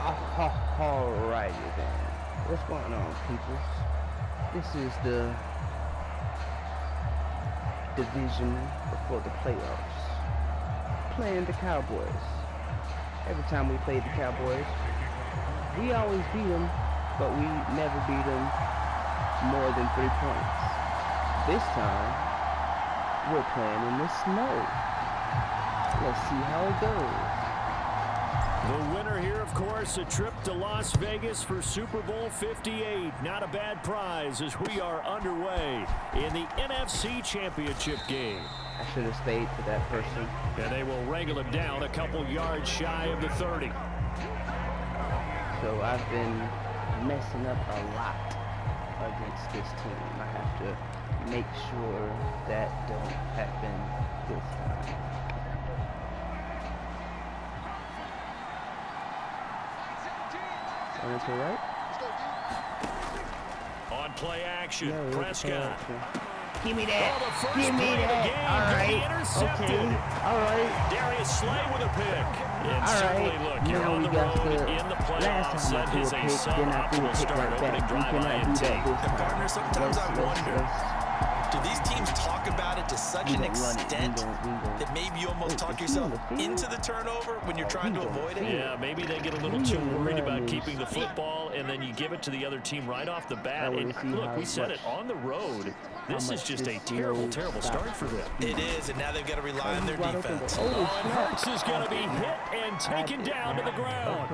Alrighty then. What's going on, people? This is the division before the playoffs. Playing the Cowboys. Every time we play the Cowboys, we always beat them, but we never beat them more than 3 points. This time, we're playing in the snow. Let's see how it goes. The winner here, of course, a trip to Las Vegas for Super Bowl 58. Not a bad prize as we are underway in the NFC Championship game. I should have stayed for that person. And they will wrangle him down a couple yards shy of the 30. So I've been messing up a lot against this team. I have to make sure that don't happen this time. On to the right. On play action, Prescott. Give me that. Oh, Give me that. All right. Okay. All right. Darius Slay with a pick. And certainly, look, you're on the road in the playoffs. That is a suboptimal start opening drive INT. And partner, sometimes I wonder, do these teams talk about it to such an extent that maybe you almost talk yourself into the turnover when you're trying to avoid it? Yeah, maybe they get a little too worried about keeping the football, and then you give it to the other team right off the bat. And look, we said it, on the road, this is just a terrible, terrible start for them. It is, and now they've got to rely on their defense. And Hurts is going to be hit and taken down to the ground.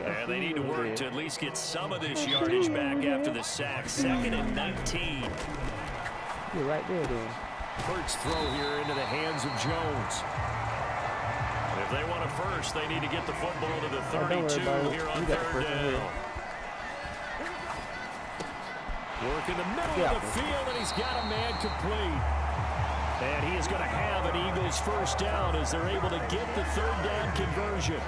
And they need to work to at least get some of this yardage back after the sack. 2nd and 19. You're right there, then. Hurts throw here into the hands of Jones. If they want a first, they need to get the football to the 32 here on 3rd down. Work in the middle of the field, and he's got a man complete. And he is going to have an Eagles first down as they're able to get the 3rd down conversion.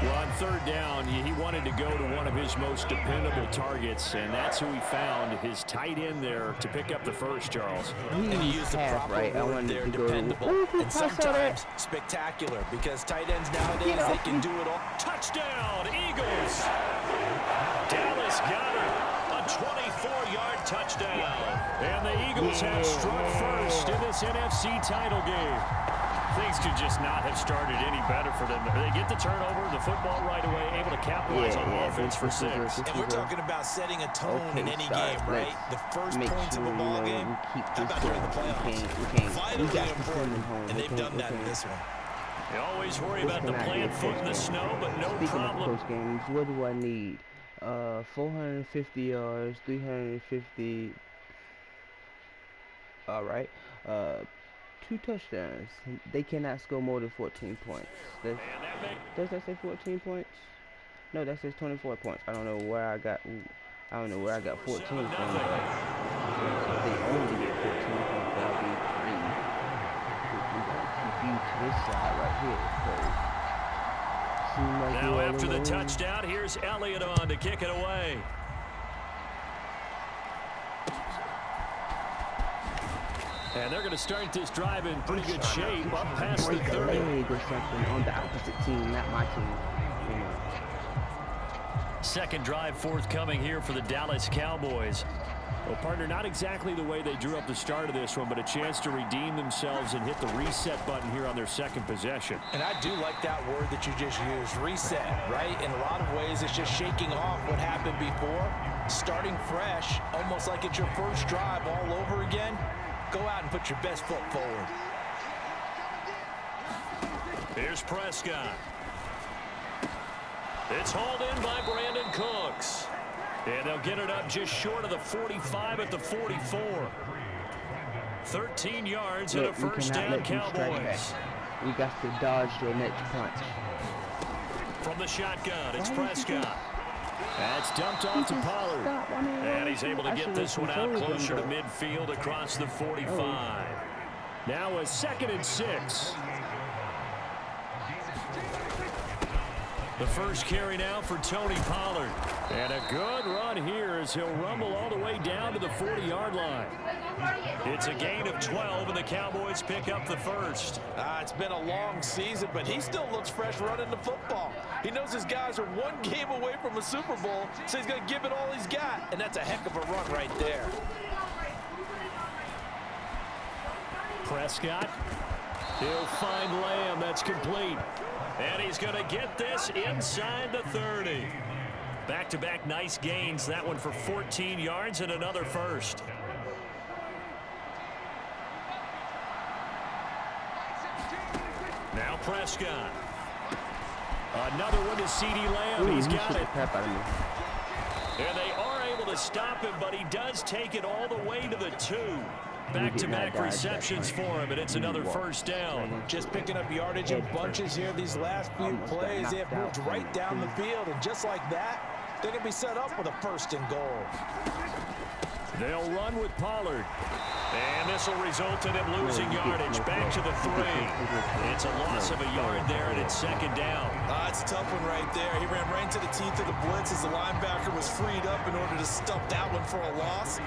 Well, on 3rd down, he wanted to go to one of his most dependable targets, and that's who he found, his tight end there, to pick up the first, Charles. And he used the proper word there, dependable, and sometimes spectacular, because tight ends nowadays, they can do it all. Touchdown, Eagles! Dallas got it. A 24-yard touchdown. And the Eagles have struck first in this NFC title game. Things could just not have started any better for them. They get the turnover, the football right away, able to capitalize on offense for 6. And we're talking about setting a tone in any game, right? The first points of a ball game, how about during the playoffs? Vitally important, and they've done that in this one. They always worry about the plant foot in the snow, but no problem. Speaking of close games, what do I need? 450 yards, 350. All right. 2 touchdowns. They cannot score more than 14 points. Does that say 14 points? No, that says 24 points. I don't know where I got 14 from. But if they only get 14 points, that'll be 3. We gotta keep you to this side right here. Like now after the touchdown, here's Elliott on to kick it away. And they're going to start this drive in pretty good shape up past the 30. Or something on the opposite team, not my team. You know. Second drive forthcoming here for the Dallas Cowboys. Well, partner, not exactly the way they drew up the start of this one, but a chance to redeem themselves and hit the reset button here on their second possession. And I do like that word that you just used, reset, right? In a lot of ways, it's just shaking off what happened before, starting fresh, almost like it's your first drive all over again. Go out and put your best foot forward. Here's Prescott. It's hauled in by Brandon Cooks. And they'll get it up just short of the 45 at the 44. 13 yards and a first down, Cowboys. We got to dodge your next punch. From the shotgun, it's Prescott. That's dumped off to Pollard. And he's able to get this one out closer to midfield across the 45. Now a 2nd and 6. The first carry now for Tony Pollard. And a good run here as he'll rumble all the way down to the 40-yard line. It's a gain of 12, and the Cowboys pick up the first. It's been a long season, but he still looks fresh running the football. He knows his guys are one game away from a Super Bowl, so he's going to give it all he's got. And that's a heck of a run right there. Prescott. He'll find Lamb. That's complete. And he's going to get this inside the 30. Back-to-back nice gains. That one for 14 yards and another first. Now Prescott. Another one to CeeDee Lamb. He's got it. And they are able to stop him, but he does take it all the way to the 2. Back-to-back receptions for him, and it's another first down. Just picking up yardage in bunches here these last few plays. They have moved right down the field, and just like that, they're going to be set up with a 1st and goal. They'll run with Pollard. And this will result in him losing yardage. Back to the 3. It's a loss of a yard there, and it's 2nd down. It's a tough one right there. He ran right into the teeth of the blitz as the linebacker was freed up in order to stuff that one for a loss.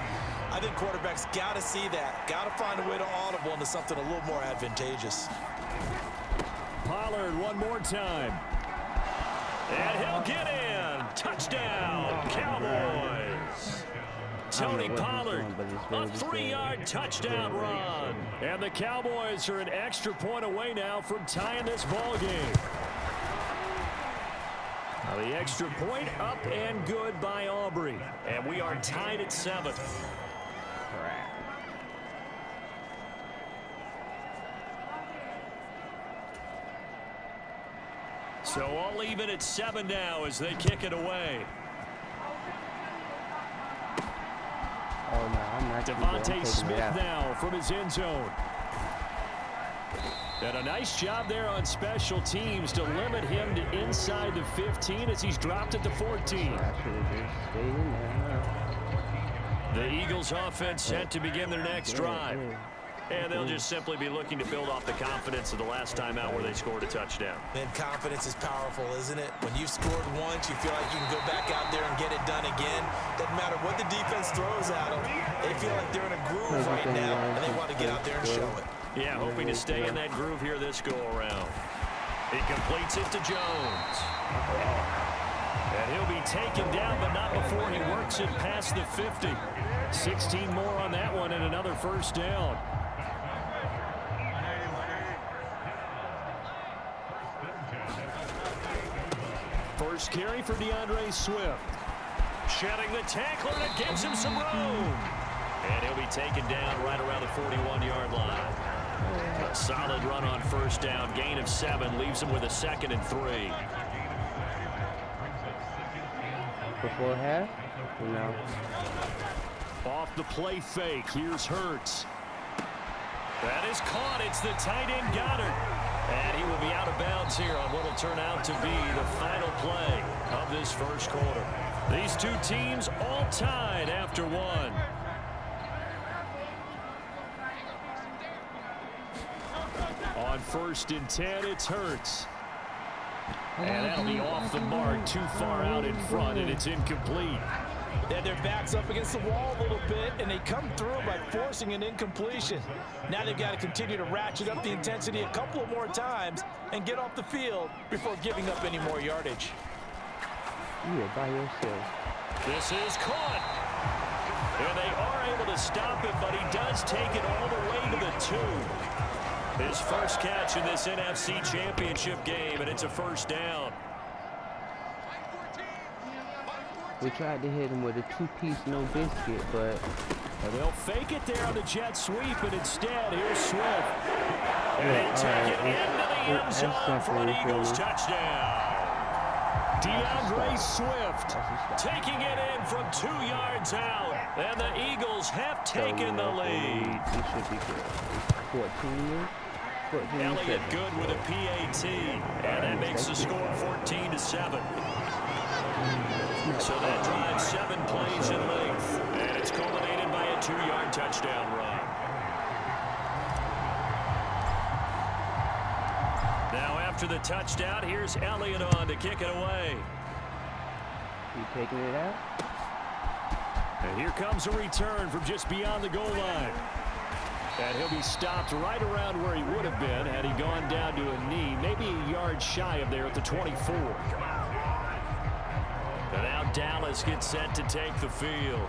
I think quarterbacks got to see that. Got to find a way to audible into something a little more advantageous. Pollard one more time. And he'll get in. Touchdown, Cowboys. Tony Pollard, a 3-yard touchdown run. And the Cowboys are an extra point away now from tying this ball game. Now the extra point up and good by Aubrey. And we are tied at 7. So all even at 7 now as they kick it away. Devontae Smith now from his end zone. And a nice job there on special teams to limit him to inside the 15 as he's dropped at the 14. The Eagles offense set to begin their next drive. And they'll just simply be looking to build off the confidence of the last time out where they scored a touchdown. And confidence is powerful, isn't it? When you've scored once, you feel like you can go back out there and get it done again. Doesn't matter what the defense throws at them. They feel like they're in a groove right now, and they want to get out there and show it. Yeah, hoping to stay in that groove here this go-around. He completes it to Jones. And he'll be taken down, but not before he works it past the 50. 16 more on that one and another first down. First carry for DeAndre Swift. Shedding the tackler, and it gives him some room. And he'll be taken down right around the 41-yard line. A solid run on first down. Gain of 7 leaves him with a 2nd and 3. Before half? No. Off the play fake. Here's Hurts. That is caught. It's the tight end Goddard. And he will be out of bounds here on what will turn out to be the final play of this first quarter. These two teams all tied after 1. On 1st and 10, it's Hurts. And that'll be off the mark, too far out in front, and it's incomplete. They had their backs up against the wall a little bit, and they come through by forcing an incompletion. Now they've got to continue to ratchet up the intensity a couple of more times and get off the field before giving up any more yardage. You're by yourself. This is caught. And they are able to stop him, but he does take it all the way to the 2. His first catch in this NFC Championship game, and it's a first down. We tried to hit him with a 2-piece no biscuit, but they'll fake it there on the jet sweep, and instead, here's Swift. And he'll take it into the end zone for an Eagles touchdown. DeAndre Swift taking it in from 2 yards out, and the Eagles have taken the lead. He should be good. 14. Elliott good with a PAT, and that makes the score 14-7. So that drives 7 plays in length, and it's culminated by a 2-yard touchdown run. Now after the touchdown, here's Elliott on to kick it away. You taking it out? And here comes a return from just beyond the goal line. And he'll be stopped right around where he would have been had he gone down to a knee, maybe a yard shy of there at the 24. And now Dallas gets set to take the field.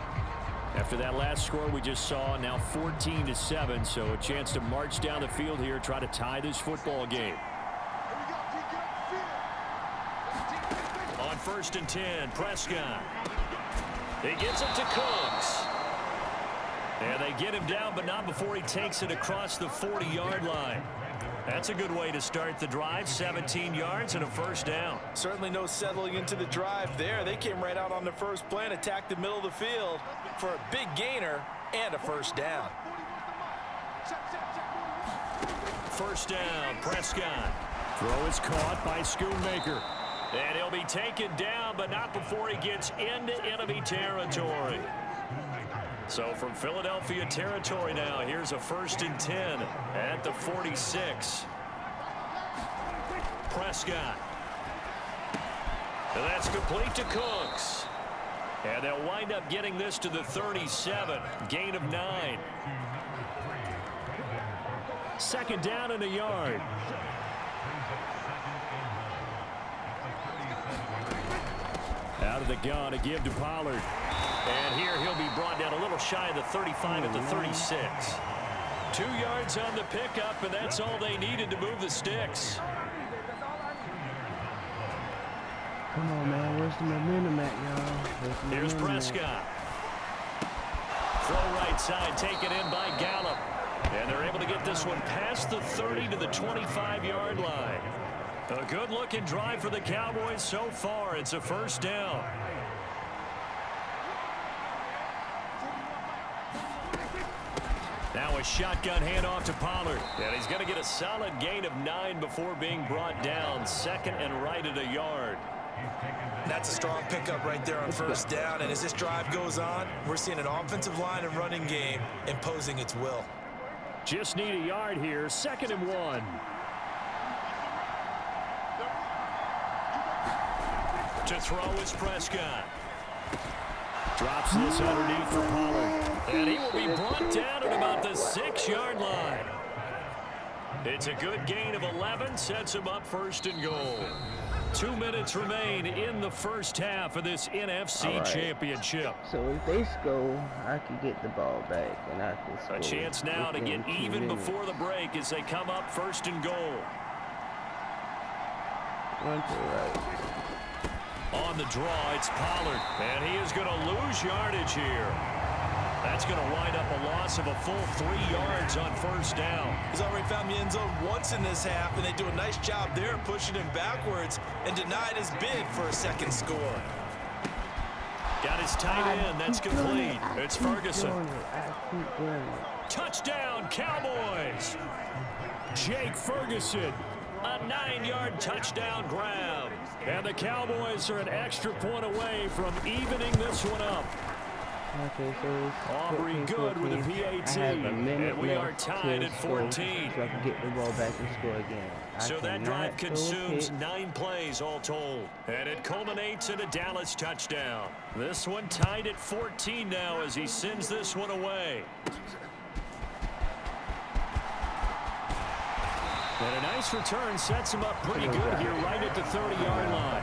After that last score we just saw, now 14-7, so a chance to march down the field here, try to tie this football game. On 1st and 10, Prescott. He gets it to Cooks. And they get him down, but not before he takes it across the 40-yard line. That's a good way to start the drive. 17 yards and a first down. Certainly no settling into the drive there. They came right out on the first play and attacked the middle of the field for a big gainer and a first down. First down, Prescott. Throw is caught by Schoonmaker. And he'll be taken down, but not before he gets into enemy territory. So from Philadelphia territory now, here's a 1st and 10 at the 46. Prescott. And that's complete to Cooks. And they'll wind up getting this to the 37. Gain of 9. 2nd down and a yard. Out of the gun, a give to Pollard. And here he'll be brought down a little shy of the 35 at the 36. 2 yards on the pickup, and that's all they needed to move the sticks. Come on, man. Where's the momentum at, y'all? Here's Prescott. Throw right side, taken in by Gallup. And they're able to get this one past the 30 to the 25-yard line. A good-looking drive for the Cowboys so far. It's a first down. Now a shotgun handoff to Pollard. And he's going to get a solid gain of 9 before being brought down. 2nd and right at a yard. That's a strong pickup right there on first down. And as this drive goes on, we're seeing an offensive line and running game imposing its will. Just need a yard here. 2nd and 1. To throw is Prescott. Drops this underneath for Pollard. And he will be brought down at about the 6-yard line. It's a good gain of 11. Sets him up 1st and goal. 2 minutes remain in the first half of this NFC Championship. So if they score, I can get the ball back and I can score. A chance now to get even before the break as they come up 1st and goal. One to the right. On the draw, it's Pollard, and he is going to lose yardage here. That's going to wind up a loss of a full 3 yards on first down. He's already found the end zone once in this half, and they do a nice job there pushing him backwards and denied his bid for a second score. Got his tight end. That's complete. It's Ferguson. Touchdown, Cowboys. Jake Ferguson. A 9-yard touchdown grab. And the Cowboys are an extra point away from evening this one up. Okay, so Aubrey good with a PAT. And we are tied at 14. So I can get the ball back and score again. So that drive consumes 9 plays all told. And it culminates in a Dallas touchdown. This one tied at 14 now as he sends this one away. And a nice return sets him up pretty good here right at the 30-yard line.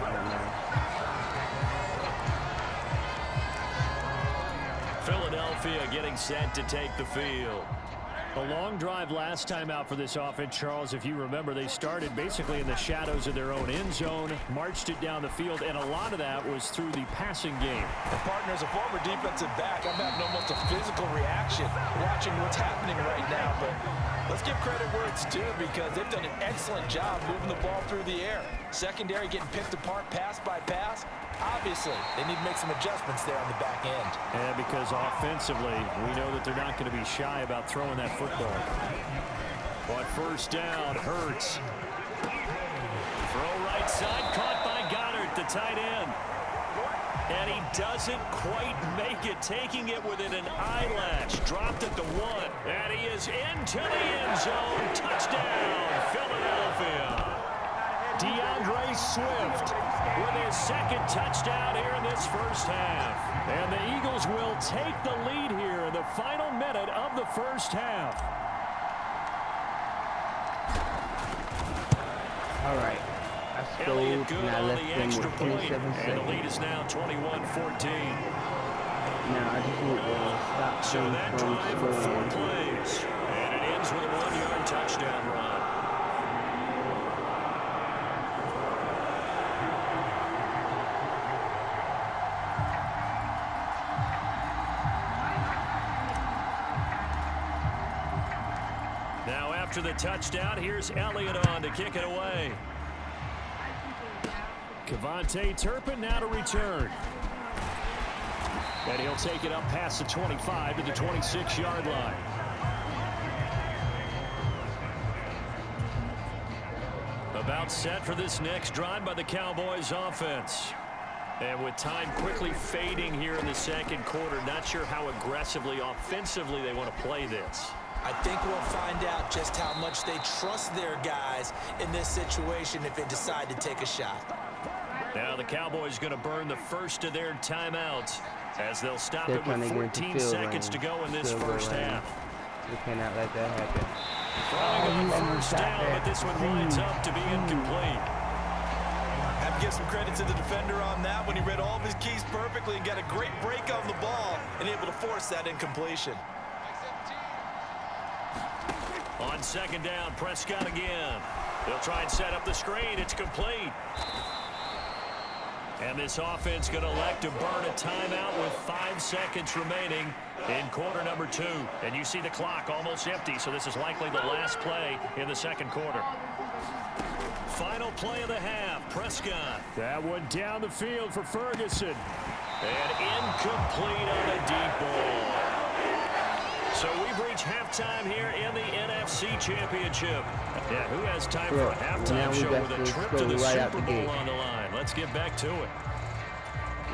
Philadelphia getting set to take the field. A long drive last time out for this offense, Charles. If you remember, they started basically in the shadows of their own end zone, marched it down the field, and a lot of that was through the passing game. And partner, as a former defensive back, I'm having almost a physical reaction watching what's happening right now. But let's give credit where it's due because they've done an excellent job moving the ball through the air. Secondary getting picked apart pass by pass. Obviously, they need to make some adjustments there on the back end. And because offensively, we know that they're not going to be shy about throwing that football. On first down, Hurts. Throw right side, caught by Goddard, the tight end. And he doesn't quite make it, taking it within an eyelash. Dropped at the 1. And he is into the end zone. Touchdown, Philadelphia. DeAndre Swift with his second touchdown here in this first half. And the Eagles will take the lead here in the final minute of the first half. Alright. I scored and I left them with 27 seconds. And the lead is now 21-14. Now I just need to stop them from scoring. 4 plays. And it ends with a 1-yard touchdown run. Now after the touchdown, here's Elliott on to kick it away. Kevontae Turpin now to return. And he'll take it up past the 25 to the 26-yard line. About set for this next drive by the Cowboys offense. And with time quickly fading here in the second quarter, not sure how aggressively, offensively they want to play this. I think we'll find out just how much they trust their guys in this situation if they decide to take a shot. Now the Cowboys going to burn the first of their timeouts as they'll stop it with 14 seconds to go in this first half. We cannot let that happen. Throwing on first down, but this one winds up to be incomplete. Have to give some credit to the defender on that when he read all of his keys perfectly and got a great break on the ball and able to force that incompletion. On second down, Prescott again. They'll try and set up the screen. It's complete. And this offense going to elect to burn a timeout with 5 seconds remaining in quarter number 2. And you see the clock almost empty, so this is likely the last play in the second quarter. Final play of the half, Prescott. That one down the field for Ferguson. And incomplete on a deep ball. So we've reached halftime here in the NFC Championship. Yeah, who has time for a halftime show with a trip to the Super Bowl on the line? Let's get back to it.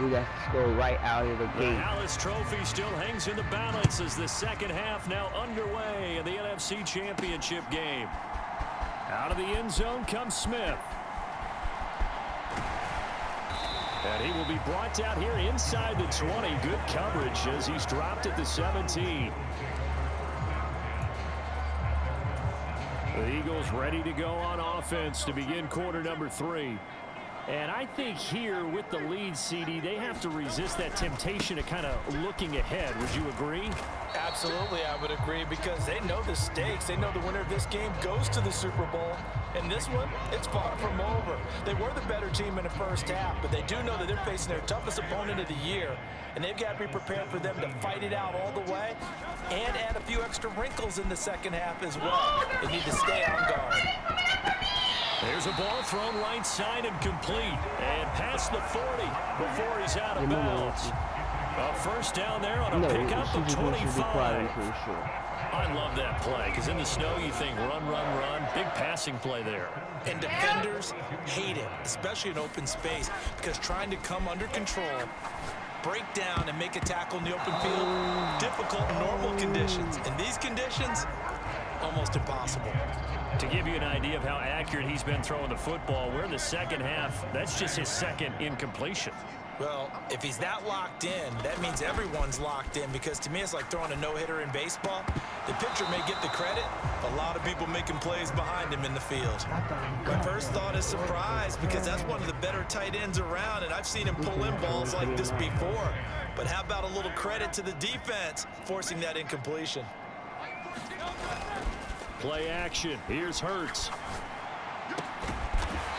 We got to score right out of the gate. The Alice Trophy still hangs in the balance as the second half now underway in the NFC Championship game. Out of the end zone comes Smith. And he will be brought down here inside the 20. Good coverage as he's dropped at the 17. The Eagles ready to go on offense to begin quarter number 3. And I think here with the lead, CD, they have to resist that temptation to kind of looking ahead. Would you agree? Absolutely, I would agree, because they know the stakes. They know the winner of this game goes to the Super Bowl. And this one, it's far from over. They were the better team in the first half, but they do know that they're facing their toughest opponent of the year. And they've got to be prepared for them to fight it out all the way and add a few extra wrinkles in the second half as well. They need to stay on guard. There's a ball thrown right side and complete. And past the 40 before he's out of bounds. A first down there on a pickup of 25. I love that play because in the snow you think run, run, run. Big passing play there. And defenders hate it, especially in open space, because trying to come under control, break down, and make a tackle in the open field, difficult in normal conditions. In these conditions, almost impossible. To give you an idea of how accurate he's been throwing the football, we're in the second half. That's just his second incompletion. Well, if he's that locked in, that means everyone's locked in, because to me it's like throwing a no-hitter in baseball. The pitcher may get the credit, a lot of people making plays behind him in the field. My first thought is surprise, because that's one of the better tight ends around, and I've seen him pull in balls like this before. But how about a little credit to the defense forcing that incompletion? Play action. Here's Hurts.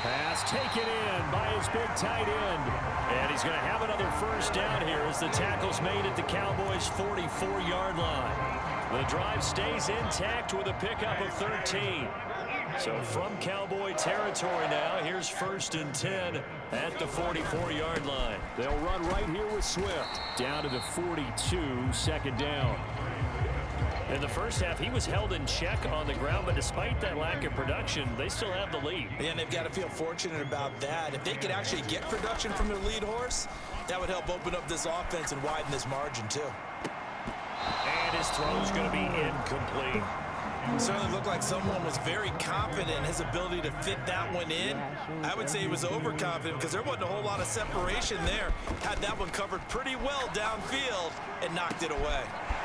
Pass taken in by his big tight end. And he's going to have another first down here as the tackle's made at the Cowboys' 44-yard line. The drive stays intact with a pickup of 13. So from Cowboy territory now, here's 1st and 10 at the 44-yard line. They'll run right here with Swift. Down to the 42, second down. In the first half, he was held in check on the ground, but despite that lack of production, they still have the lead. And they've got to feel fortunate about that. If they could actually get production from their lead horse, that would help open up this offense and widen this margin, too. And his throw's going to be incomplete. It certainly looked like someone was very confident in his ability to fit that one in. I would say he was overconfident because there wasn't a whole lot of separation there. Had that one covered pretty well downfield and knocked it away.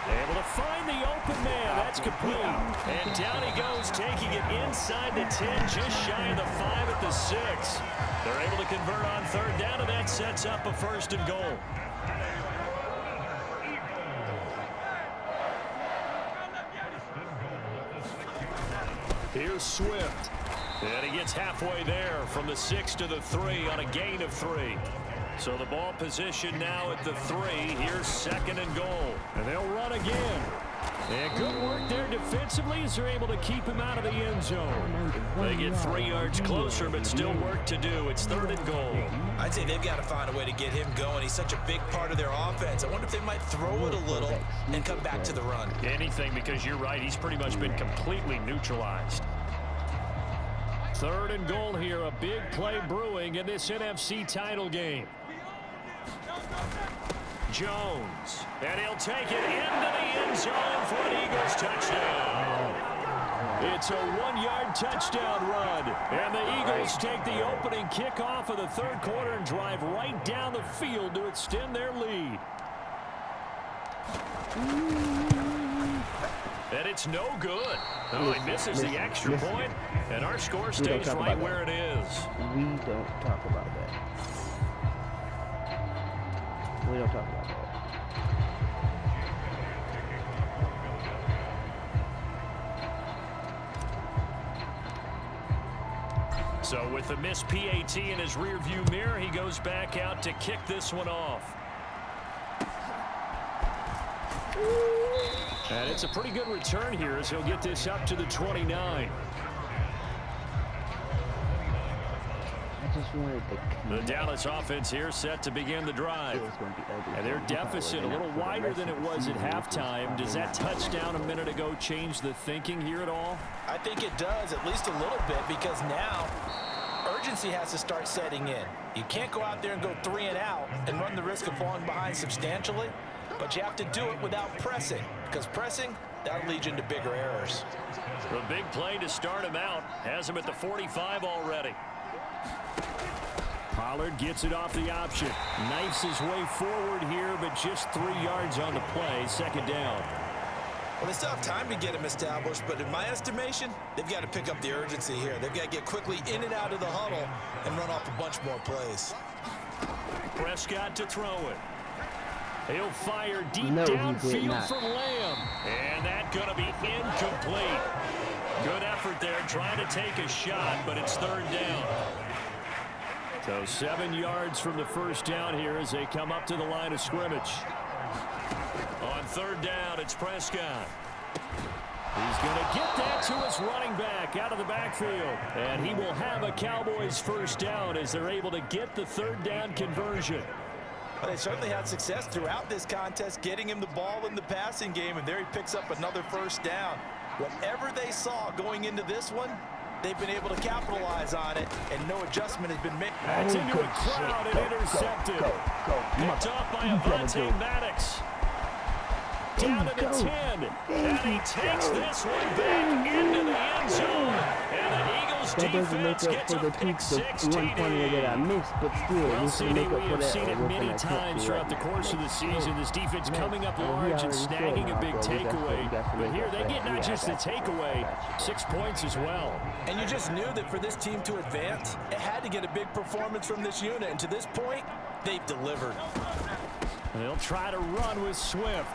Able to find the open man. That's complete. And down he goes, taking it inside the 10, just shy of the 5 at the 6. They're able to convert on third down, and that sets up a 1st and goal. Here's Swift. And he gets halfway there from the 6 to the 3 on a gain of 3. So the ball position now at the 3. Here's 2nd and goal. And they'll run again. And good work there defensively as they're able to keep him out of the end zone. They get 3 yards closer, but still work to do. It's 3rd and goal. I'd say they've got to find a way to get him going. He's such a big part of their offense. I wonder if they might throw it a little and come back to the run. Anything, because you're right. He's pretty much been completely neutralized. 3rd and goal here. A big play brewing in this NFC title game. Jones, and he'll take it into the end zone for an Eagles touchdown. It's a 1-yard touchdown run, and the Eagles take the opening kickoff of the 3rd quarter and drive right down the field to extend their lead. And it's no good. Oh, he misses the extra point, and our score stays right where it is. We don't talk about that. We don't talk about that. So with the missed PAT in his rearview mirror, he goes back out to kick this one off. And it's a pretty good return here as he'll get this up to the 29. The Dallas offense here set to begin the drive. And their deficit a little wider than it was at halftime. Does that touchdown a minute ago change the thinking here at all? I think it does, at least a little bit, because now urgency has to start setting in. You can't go out there and go 3 and out and run the risk of falling behind substantially, but you have to do it without pressing, because pressing, that'll lead you into bigger errors. The big play to start him out has him at the 45 already. Pollard gets it off the option. Knifes his way forward here, but just 3 yards on the play. 2nd down. Well, they still have time to get him established, but in my estimation, they've got to pick up the urgency here. They've got to get quickly in and out of the huddle and run off a bunch more plays. Prescott to throw it. He'll fire deep downfield for Lamb. And that's going to be incomplete. Good effort there trying to take a shot, but it's 3rd down. So 7 yards from the 1st down here as they come up to the line of scrimmage. On 3rd down, it's Prescott. He's going to get that to his running back out of the backfield. And he will have a Cowboys 1st down as they're able to get the 3rd down conversion. Well, they certainly had success throughout this contest, getting him the ball in the passing game, and there he picks up another 1st down. Whatever they saw going into this one, they've been able to capitalize on it, and no adjustment has been made. That's into a crowd and intercepted. Picked off by Avonte Maddox. Down to the 10. And he takes this one back into the end zone. And the Eagles defense gets a pick 6 TD. that I missed, but still, Well, CD, we have seen it many times throughout the course of the season. This defense coming up large and snagging a big takeaway. But here they get not just the takeaway, 6 points as well. And you just knew that for this team to advance, it had to get a big performance from this unit. And to this point, they've delivered. They'll try to run with Swift.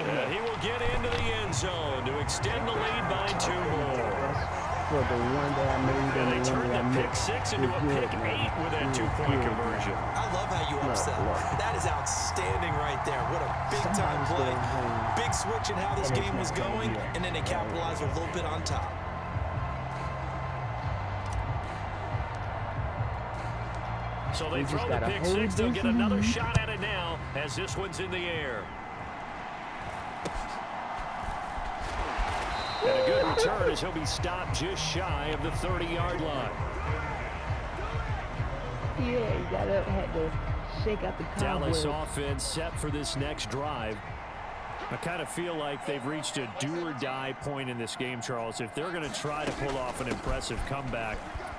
And he will get into the end zone to extend the lead by 2 more. For the one that I made, and they turned that pick 6 into a pick 8 with that 2-point conversion. I love how you upset. That is outstanding right there. What a big-time play. Big switch in how this game was going, and then they capitalized a little bit on top. So they throw the pick 6. They'll get another shot at it now as this one's in the air. And a good return as he'll be stopped just shy of the 30-yard line. Yeah, he had to shake out the Dallas offense set for this next drive. I kind of feel like they've reached a do-or-die point in this game, Charles. If they're going to try to pull off an impressive comeback,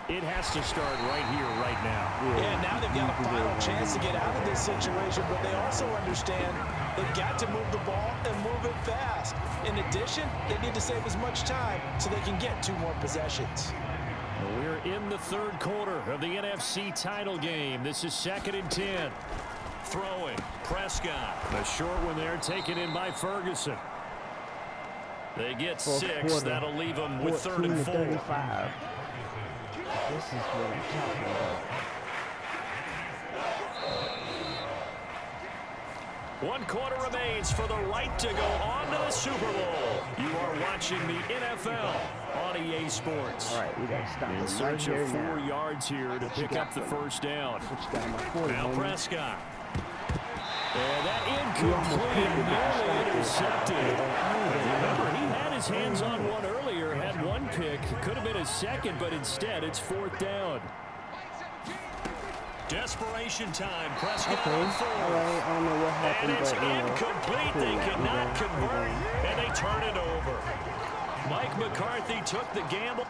It has to start right here, right now. Yeah, now they've got a final chance to get out of this situation, but they also understand they've got to move the ball and move it fast. In addition, they need to save as much time so they can get 2 more possessions. We're in the third quarter of the NFC title game. This is 2nd and 10. Throwing, Prescott. A short one there, taken in by Ferguson. They get 6. That'll leave them with 3rd and 4. 35. This is what I'm talking about. 1 quarter remains for the right to go on to the Super Bowl. You are watching the NFL on EA Sports. All right, we got to stop in search of 4 yards here to pick up the first down. Now Prescott. And that incomplete, nearly intercepted. Remember, he had his hands on one earlier, had 1 pick. Could have been his 2nd, but instead it's 4th down. Desperation time. Prescott on 4. Right, I don't know what happened, and it's but, incomplete. They cannot convert, and they turn it over. Mike McCarthy took the gamble.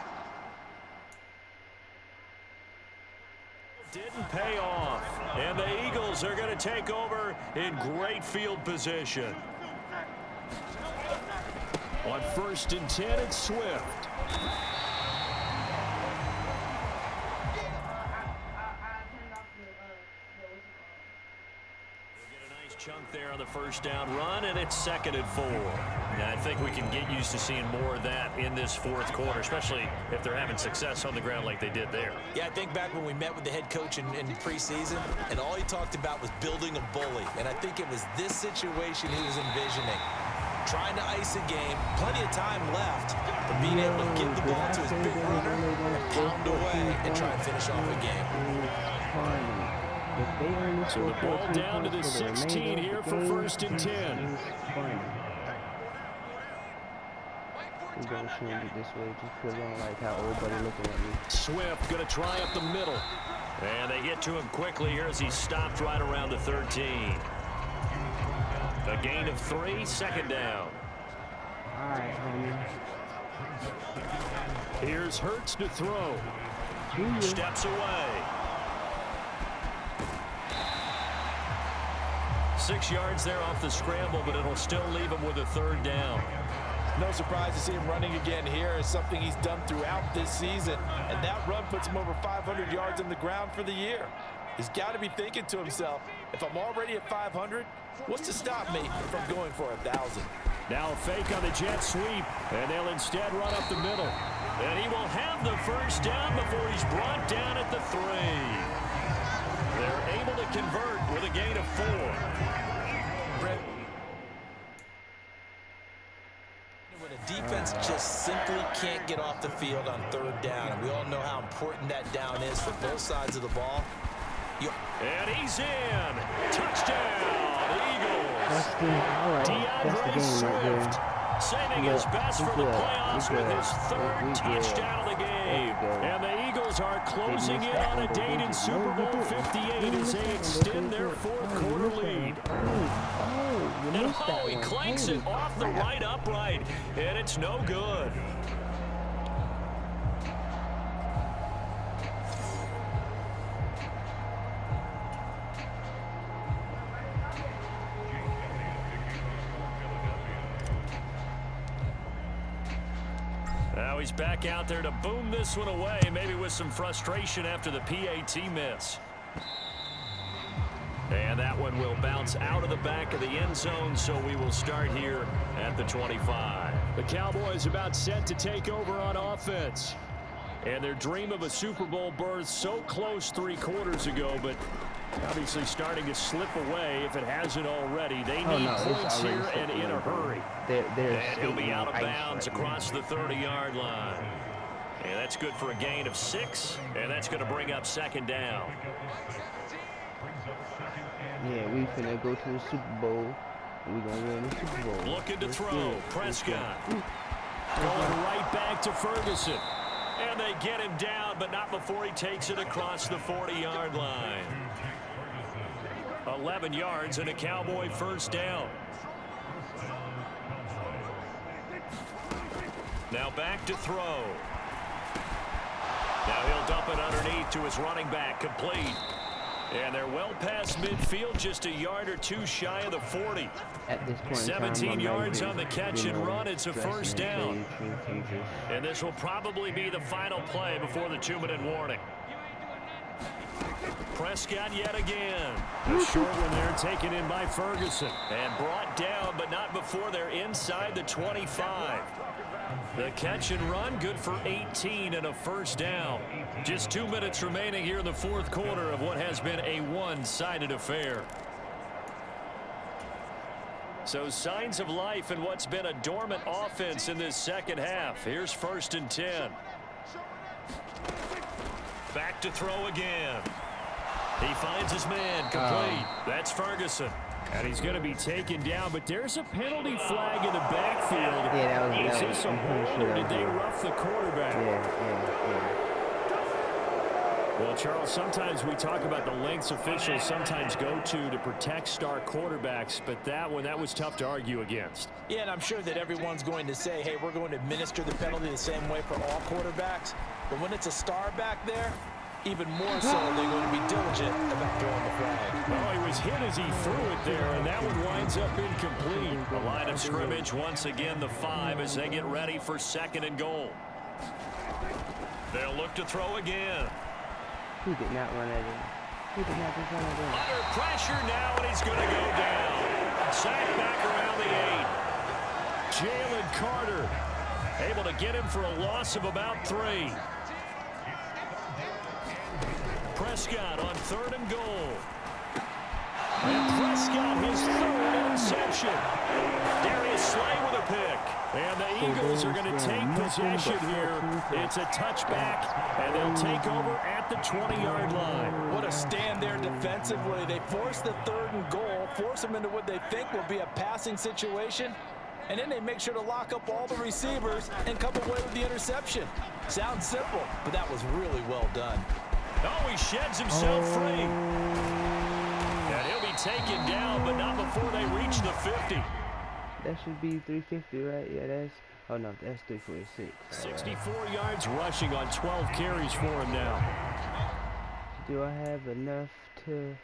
Didn't pay off. And the Eagles are going to take over in great field position. On 1st and 10, it's Swift. Chunk there on the first down run, and it's 2nd and 4. Yeah, I think we can get used to seeing more of that in this 4th quarter, especially if they're having success on the ground like they did there. Yeah, I think back when we met with the head coach in preseason, and all he talked about was building a bully. And I think it was this situation he was envisioning. Trying to ice a game, plenty of time left, but being able to get the ball to his big runner, pound away, and try and finish off a game. So the ball down to the 16 here for 1st and 10. We're going to change it this way just because I don't like how old buddy looking at me. Swift going to try up the middle. And they get to him quickly here as he stopped right around the 13. A gain of 3, 2nd down. All right, homie. Here's Hurts to throw. Steps away. 6 yards there off the scramble, but it'll still leave him with a 3rd down. No surprise to see him running again here. Is something he's done throughout this season. And that run puts him over 500 yards on the ground for the year. He's got to be thinking to himself, if I'm already at 500, what's to stop me from going for 1,000? Now a fake on the jet sweep, and they'll instead run up the middle. And he will have the first down before he's brought down at the 3. They're able to convert with a gain of 4. When a defense just simply can't get off the field on 3rd down, and we all know how important that down is for both sides of the ball. And he's in. Touchdown, Eagles. That's the Swift right saving his best for the playoffs with his 3rd touchdown of the game. And the Eagles are closing in on a date in Super Bowl 58 as they extend their 4th quarter lead. And he clanks it off the right upright, and it's no good. Now he's back out there to boom this one away, maybe with some frustration after the PAT miss. And that one will bounce out of the back of the end zone, so we will start here at the 25. The Cowboys about set to take over on offense. And their dream of a Super Bowl berth so close 3 quarters ago, but obviously starting to slip away if it hasn't already. They need points here and in a hurry. And he'll be out of bounds across the 30-yard line. And that's good for a gain of 6, and that's going to bring up 2nd down. Yeah, we finna go to the Super Bowl. We're going to win the Super Bowl. Looking to throw. Prescott. Going right back to Ferguson. And they get him down, but not before he takes it across the 40-yard line. 11 yards and a Cowboy first down. Now back to throw. Now he'll dump it underneath to his running back, complete. And they're well past midfield, just a yard or two shy of the 40. At this point 17 yards on the catch and run. It's a first down. And this will probably be the final play before the 2-minute warning. Prescott yet again. A short one there taken in by Ferguson. And brought down, but not before they're inside the 25. The catch and run, good for 18 and a first down. Just 2 minutes remaining here in the fourth quarter of what has been a one-sided affair. So signs of life in what's been a dormant offense in this second half. Here's 1st and 10. Back to throw again. He finds his man, complete. That's Ferguson. And he's going to be taken down, but there's a penalty flag in the backfield. Yeah, that was Is this a hold, or did they rough the quarterback? Yeah. Well, Charles, sometimes we talk about the lengths officials sometimes go to protect star quarterbacks, but that was tough to argue against. Yeah, and I'm sure that everyone's going to say, hey, we're going to administer the penalty the same way for all quarterbacks. But when it's a star back there, even more so, they're going to be diligent about throwing the flag. Oh, he was hit as he threw it there, and that one winds up incomplete. The line of scrimmage, once again, the 5 as they get ready for 2nd and goal. They'll look to throw again. He did not run at him. He did not just run at him. Under pressure now, and he's going to go down. Sacked back around the 8. Jalen Carter able to get him for a loss of about 3. Prescott on 3rd and goal. And Prescott, his 3rd interception. Darius Slay with a pick. And the Eagles are going to take possession here. It's a touchback, and they'll take over at the 20-yard line. What a stand there defensively. They force the 3rd and goal, force them into what they think will be a passing situation, and then they make sure to lock up all the receivers and come away with the interception. Sounds simple, but that was really well done. Oh, he sheds himself free. And he'll be taken down, but not before they reach the 50. That should be 350, right? Yeah, that's... Oh, no, that's 346. 64 yards rushing on 12 carries for him now. Do I have enough to...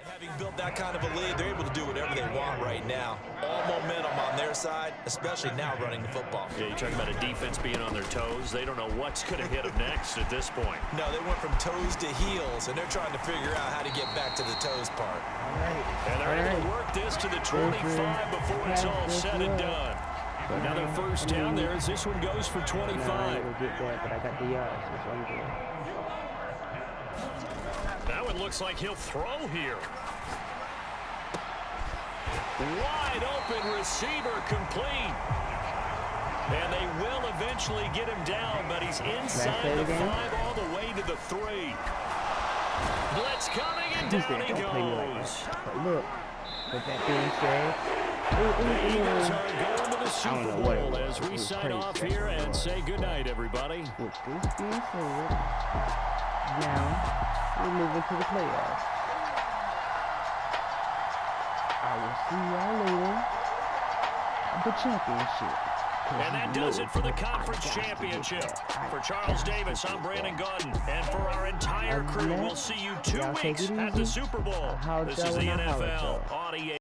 Having built that kind of a lead, they're able to do whatever they want right now. All momentum on their side, especially now running the football. Yeah, you're talking about a defense being on their toes. They don't know what's going to hit them next at this point. No, they went from toes to heels, and they're trying to figure out how to get back to the toes part. And they're able to work this to the 25 before it's all said and done. Another first down there as this one goes for 25. No, I ain't gonna get that, but I got the yards. That's what I'm doing. That one looks like he'll throw here. Wide open receiver, complete. And they will eventually get him down, but he's inside the 5 all the way to the 3. Blitz coming, and down he goes. Look, with that being said, the Eagles are going to the Super Bowl as we sign off here and say goodnight, everybody. With this being said, now we're moving to the playoffs. I will see y'all later at the championship. And that does it for the conference championship. For Charles Davis, I'm Brandon Gordon. And for our entire crew, we'll see you 2 weeks at the Super Bowl. This is the NFL on EA.